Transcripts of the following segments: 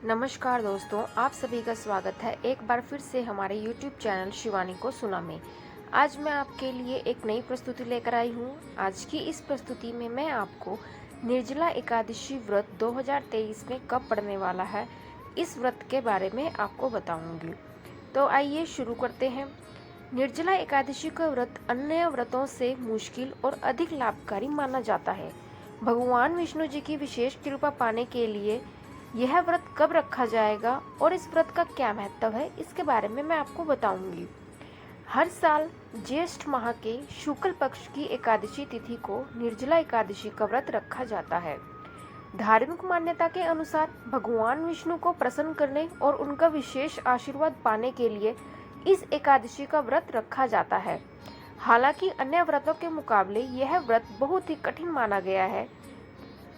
नमस्कार दोस्तों, आप सभी का स्वागत है एक बार फिर से हमारे YouTube चैनल शिवानी को सुना में। आज मैं आपके लिए एक नई प्रस्तुति लेकर आई हूँ। आज की इस प्रस्तुति में मैं आपको निर्जला एकादशी व्रत 2023 में कब पड़ने वाला है, इस व्रत के बारे में आपको बताऊंगी। तो आइए शुरू करते हैं। निर्जला एकादशी का व्रत अन्य व्रतों से मुश्किल और अधिक लाभकारी माना जाता है। भगवान विष्णु जी की विशेष कृपा पाने के लिए यह व्रत कब रखा जाएगा और इस व्रत का क्या महत्व है, इसके बारे में मैं आपको बताऊंगी। हर साल ज्येष्ठ माह के शुक्ल पक्ष की एकादशी तिथि को निर्जला एकादशी का व्रत रखा जाता है। धार्मिक मान्यता के अनुसार भगवान विष्णु को प्रसन्न करने और उनका विशेष आशीर्वाद पाने के लिए इस एकादशी का व्रत रखा जाता है। हालांकि अन्य व्रतों के मुकाबले यह व्रत बहुत ही कठिन माना गया है।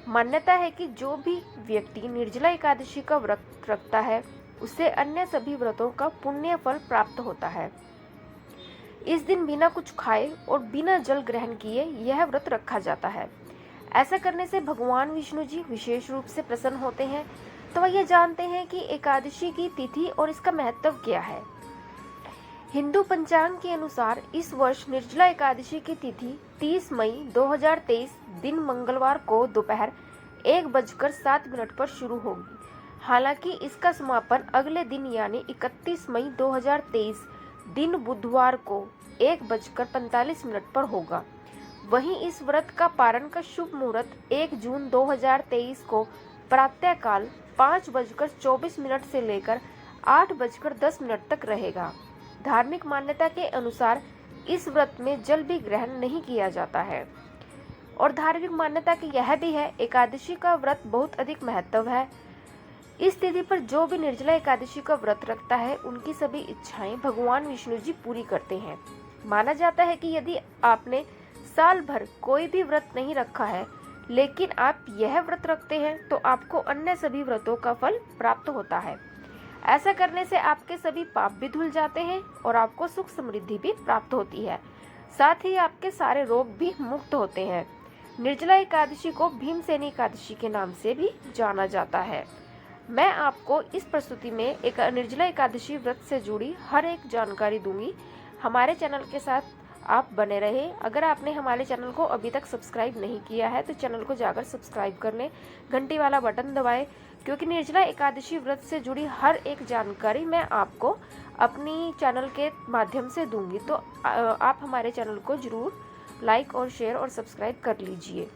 मान्यता है कि जो भी व्यक्ति निर्जला एकादशी का व्रत रखता है उसे अन्य सभी व्रतों का पुण्य फल प्राप्त होता है। इस दिन बिना कुछ खाए और बिना जल ग्रहण किए यह व्रत रखा जाता है। ऐसा करने से भगवान विष्णु जी विशेष रूप से प्रसन्न होते हैं। तो आइए जानते हैं कि एकादशी की तिथि और इसका महत्व क्या है। हिंदू पंचांग के अनुसार इस वर्ष निर्जला एकादशी की तिथि 30 मई 2023 दिन मंगलवार को दोपहर 1:07 पर शुरू होगी। हालांकि इसका समापन अगले दिन यानी 31 मई 2023 दिन बुधवार को 1:45 पर होगा। वहीं इस व्रत का पारण का शुभ मुहूर्त 1 जून 2023 को प्रातःकाल 5:24 से लेकर 8:10 तक रहेगा। धार्मिक मान्यता के अनुसार इस व्रत में जल भी ग्रहण नहीं किया जाता है। और धार्मिक मान्यता की यह भी है, एकादशी का व्रत बहुत अधिक महत्व है। इस तिथि पर जो भी निर्जला एकादशी का व्रत रखता है उनकी सभी इच्छाएं भगवान विष्णु जी पूरी करते हैं। माना जाता है कि यदि आपने साल भर कोई भी व्रत नहीं रखा है लेकिन आप यह व्रत रखते हैं तो आपको अन्य सभी व्रतों का फल प्राप्त होता है। ऐसा करने से आपके सभी पाप भी धुल जाते हैं और आपको सुख समृद्धि भी प्राप्त होती है। साथ ही आपके सारे रोग भी मुक्त होते हैं। निर्जला एकादशी को भीमसेनी एकादशी के नाम से भी जाना जाता है। मैं आपको इस प्रस्तुति में एक निर्जला एकादशी व्रत से जुड़ी हर एक जानकारी दूंगी। हमारे चैनल के साथ आप बने रहे। अगर आपने हमारे चैनल को अभी तक सब्सक्राइब नहीं किया है तो चैनल को जाकर सब्सक्राइब कर लें, घंटी वाला बटन दबाएं, क्योंकि निर्जला एकादशी व्रत से जुड़ी हर एक जानकारी मैं आपको अपनी चैनल के माध्यम से दूंगी। तो आप हमारे चैनल को जरूर लाइक और शेयर और सब्सक्राइब कर लीजिए।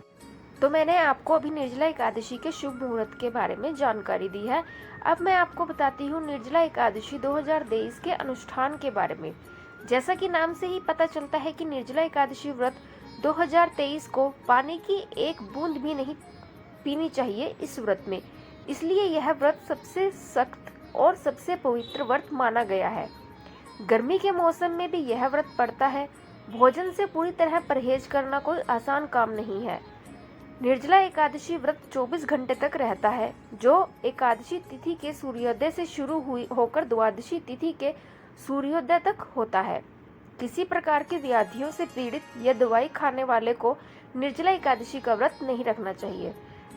तो मैंने आपको अभी निर्जला एकादशी के शुभ मुहूर्त के बारे में जानकारी दी है। अब मैं आपको बताती हूँ निर्जला एकादशी 2023 के अनुष्ठान के बारे में। जैसा कि नाम से ही पता चलता है कि निर्जला एकादशी व्रत 2023 को पानी की एक बूंद भी नहीं पीनी चाहिए इस व्रत में। इसलिए यह व्रत सबसे सख्त और सबसे पवित्र व्रत माना गया है। गर्मी के मौसम में भी यह व्रत पड़ता है। भोजन से पूरी तरह परहेज करना कोई आसान काम नहीं है। निर्जला एकादशी व्रत 24 घंटे तक रहता है, जो एकादशी तिथि के सूर्योदय से शुरू हुई होकर द्वादशी तिथि के सूर्योदय तक होता है। किसी प्रकार की व्याधियों से पीड़ित या दवाई खाने वाले को निर्जला एकादशी का व्रत नहीं रखना चाहिए।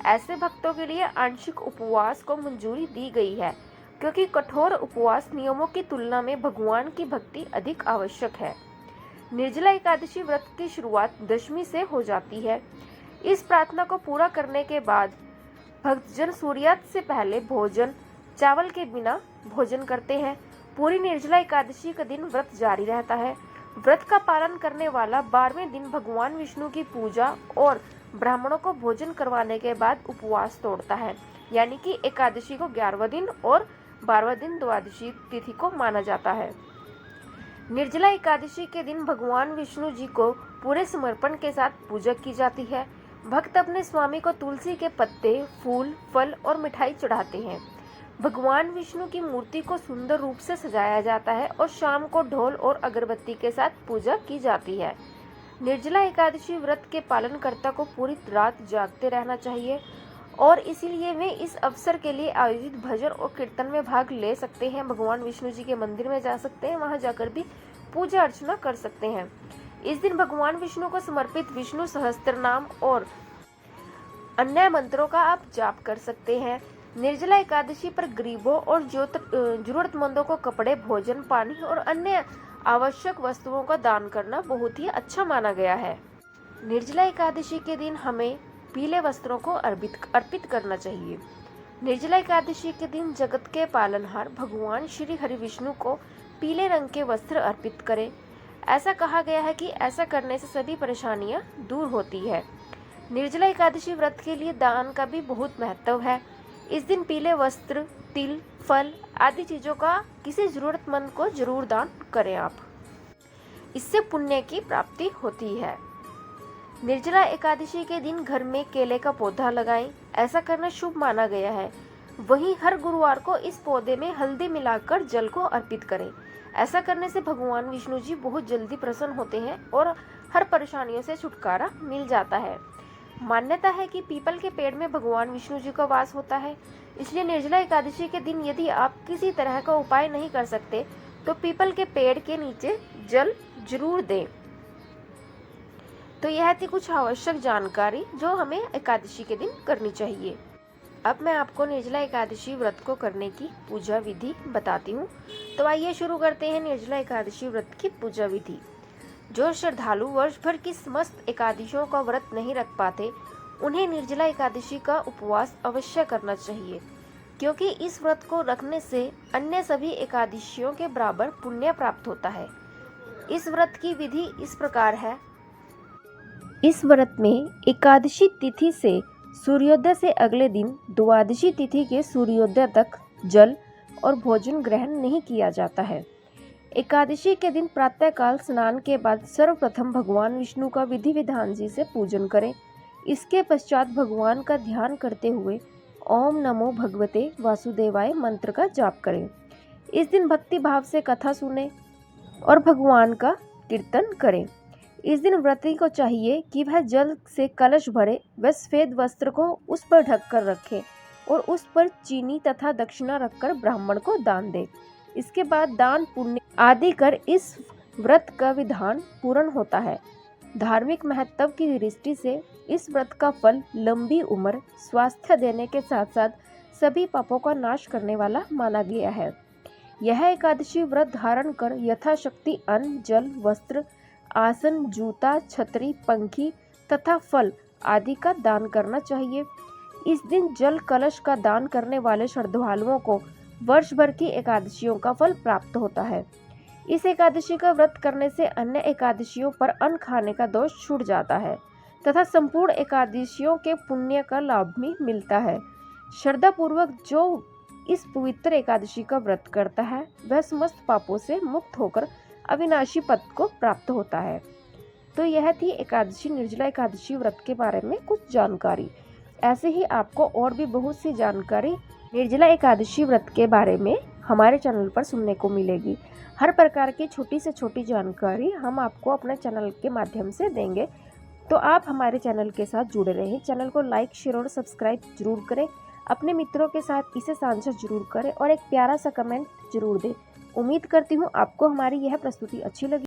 ऐसे भक्तों के लिए आंशिक उपवास को मंजूरी दी गई है, क्योंकि कठोर उपवास नियमों की तुलना में भगवान की भक्ति अधिक आवश्यक है। निर्जला एकादशी व्रत की शुरुआत दशमी से हो जाती है। इस प्रार्थना को पूरा करने के बाद भक्तजन सूर्यास्त से पहले भोजन चावल के बिना भोजन करते हैं। पूरी निर्जला एकादशी का दिन व्रत जारी रहता है। व्रत का पालन करने वाला 12वें दिन भगवान विष्णु की पूजा और ब्राह्मणों को भोजन करवाने के बाद उपवास तोड़ता है, यानी कि एकादशी को 11वां दिन और 12वां दिन द्वादशी तिथि को माना जाता है। निर्जला एकादशी के दिन भगवान विष्णु जी को पूरे समर्पण के साथ पूजा की जाती है। भक्त अपने स्वामी को तुलसी के पत्ते, फूल, फल और मिठाई चढ़ाते हैं। भगवान विष्णु की मूर्ति को सुंदर रूप से सजाया जाता है और शाम को ढोल और अगरबत्ती के साथ पूजा की जाती है। निर्जला एकादशी व्रत के पालनकर्ता को पूरी रात जागते रहना चाहिए और इसीलिए वे इस अवसर के लिए आयोजित भजन और कीर्तन में भाग ले सकते हैं। भगवान विष्णु जी के मंदिर में जा सकते हैं, वहां जाकर भी पूजा अर्चना कर सकते हैं। इस दिन भगवान विष्णु को समर्पित विष्णु सहस्त्र नाम और अन्य मंत्रों का आप जाप कर सकते हैं। निर्जला एकादशी पर गरीबों और जरूरतमंदों को कपड़े, भोजन, पानी और अन्य आवश्यक वस्तुओं का दान करना बहुत ही अच्छा माना गया है। निर्जला एकादशी के दिन हमें पीले वस्त्रों को अर्पित करना चाहिए। निर्जला एकादशी के दिन जगत के पालनहार भगवान श्री हरि विष्णु को पीले रंग के वस्त्र अर्पित करें। ऐसा कहा गया है कि ऐसा करने से सभी परेशानियां दूर होती है। निर्जला एकादशी व्रत के लिए दान का भी बहुत महत्व है। इस दिन पीले वस्त्र, तिल, फल आदि चीजों का किसी जरूरतमंद को जरूर दान करें आप। इससे पुण्य की प्राप्ति होती है। निर्जला एकादशी के दिन घर में केले का पौधा लगाएं। ऐसा करना शुभ माना गया है। वहीं हर गुरुवार को इस पौधे में हल्दी मिलाकर जल को अर्पित करें। ऐसा करने से भगवान विष्णु जी बहुत जल्दी प्रसन्न होते हैं और हर परेशानियों से छुटकारा मिल जाता है। मान्यता है कि पीपल के पेड़ में भगवान विष्णु जी का वास होता है, इसलिए निर्जला एकादशी के दिन यदि आप किसी तरह का उपाय नहीं कर सकते तो पीपल के पेड़ के नीचे जल जरूर दें। तो यह थी कुछ आवश्यक जानकारी जो हमें एकादशी के दिन करनी चाहिए। अब मैं आपको निर्जला एकादशी व्रत को करने की पूजा विधि बताती हूँ। तो आइए शुरू करते हैं निर्जला एकादशी व्रत की पूजा विधि। जो श्रद्धालु वर्ष भर की समस्त एकादशियों का व्रत नहीं रख पाते, उन्हें निर्जला एकादशी का उपवास अवश्य करना चाहिए, क्योंकि इस व्रत को रखने से अन्य सभी एकादशियों के बराबर पुण्य प्राप्त होता है। इस व्रत की विधि इस प्रकार है। इस व्रत में एकादशी तिथि से सूर्योदय से अगले दिन द्वादशी तिथि के सूर्योदय तक जल और भोजन ग्रहण नहीं किया जाता है। एकादशी के दिन प्रातःकाल स्नान के बाद सर्वप्रथम भगवान विष्णु का विधि विधान से पूजन करें। इसके पश्चात भगवान का ध्यान करते हुए ओम नमो भगवते वासुदेवाय मंत्र का जाप करें। इस दिन भक्ति भाव से कथा सुने और भगवान का कीर्तन करें। इस दिन व्रती को चाहिए कि वह जल से कलश भरे व सफेद वस्त्र को उस पर ढककर रखे और उस पर चीनी तथा दक्षिणा रखकर ब्राह्मण को दान दे। इसके बाद दान पुण्य आदि कर इस व्रत का विधान पूर्ण होता है। धार्मिक महत्व की दृष्टि से इस व्रत का फल लंबी उम्र, स्वास्थ्य देने के साथ साथ सभी पापों का नाश करने वाला माना गया है। यह एकादशी व्रत धारण कर यथाशक्ति अन्न, जल, वस्त्र, आसन, जूता, छतरी, पंखी तथा फल आदि का दान करना चाहिए। इस दिन जल कलश का दान करने वाले श्रद्धालुओं को वर्ष भर की एकादशियों का फल प्राप्त होता है। इस एकादशी का व्रत करने से अन्य एकादशियों पर अन्न खाने का दोष छूट जाता है तथा संपूर्ण एकादशियों के पुण्य का लाभ भी मिलता है। श्रद्धा पूर्वक जो इस पवित्र एकादशी का व्रत करता है वह समस्त पापों से मुक्त होकर अविनाशी पद को प्राप्त होता है। तो यह थी एकादशी, निर्जला एकादशी व्रत के बारे में कुछ जानकारी। ऐसे ही आपको और भी बहुत सी जानकारी निर्जला एकादशी व्रत के बारे में हमारे चैनल पर सुनने को मिलेगी। हर प्रकार की छोटी से छोटी जानकारी हम आपको अपने चैनल के माध्यम से देंगे। तो आप हमारे चैनल के साथ जुड़े रहें। चैनल को लाइक, शेयर और सब्सक्राइब जरूर करें। अपने मित्रों के साथ इसे साझा जरूर करें और एक प्यारा सा कमेंट जरूर दें। उम्मीद करती हूँ आपको हमारी यह प्रस्तुति अच्छी लगी।